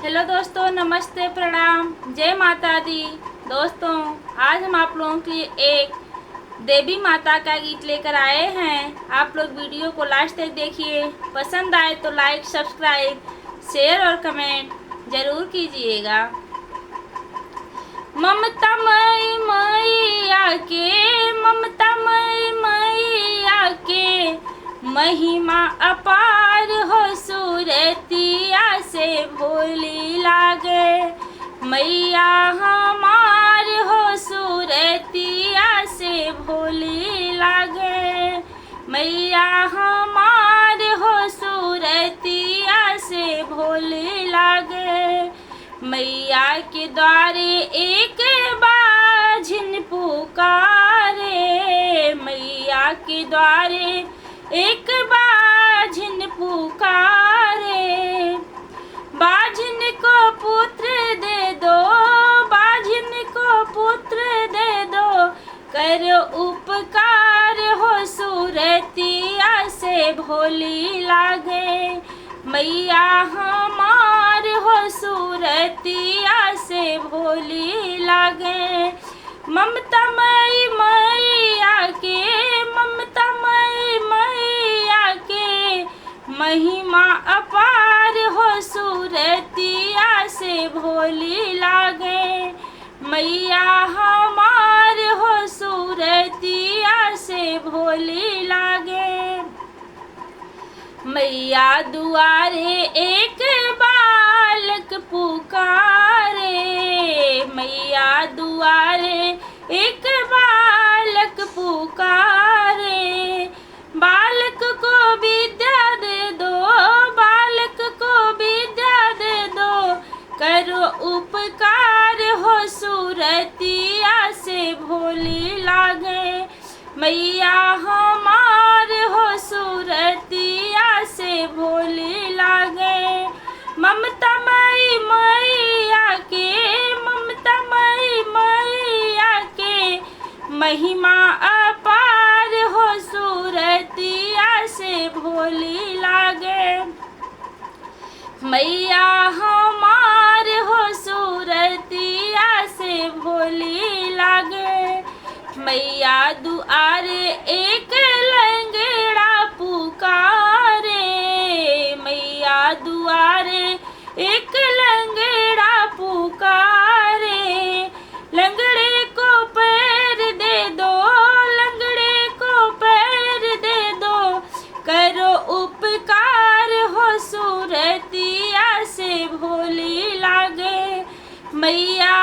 Hello दोस्तों, नमस्ते, प्रणाम, जय माता दी। दोस्तों, आज हम आप लोगों के लिए एक देवी माता का गीत लेकर आए हैं। आप लोग वीडियो को लास्ट तक देखिए। पसंद आए तो लाइक, सब्सक्राइब, शेयर और कमेंट ज़रूर कीजिएगा। ममता मई मैया के, ममता मई मैया के, महिमा अपार हो सूरतिया से भोली लागे। मैया हमार हो सूरतिया से भोली लागे। मैया हमार हो सूरतिया से भोली लागे। मैया के द्वारे एक बाझिन पुकारे। मैया के द्वारे एक बाझिन पुकारे। बाझिन को पुत्र दे दो, बाझिन को पुत्र दे दो, करो उपकार हो सूरतिया से भोली लागे। मैया हमार हो सूरतिया से भोली लागे। ममता मई मैया के, ममता मई मैया के, महिमा अपार हो सूरतिया से भोली लागे। मैया हमार हो सूरतिया से भोली लागे। मैया दुआरे एक बालक पुकारे। मैया दुआरे एक बालक पुकारे। बालक को विद्या दे दो, बालक को विद्या दे दो, करो उपकार हो सूरतिया से भोली लागे। मैया हमार हो सूरतिया से भोली लागे। ममता मई मैया के, ममता मई मैया के, महिमा अपार हो सूरतिया से भोली लागे। मैया हमार हो सूरतिया से भोली लागे। मैया दुआरे एक लंगड़ा पुकारे। मैया दुआरे एक लंगड़ा पुकारे। लंगड़े को पैर दे दो, लंगड़े को पैर दे दो, करो उपकार हो सूरतिया से भोली लागे। मैया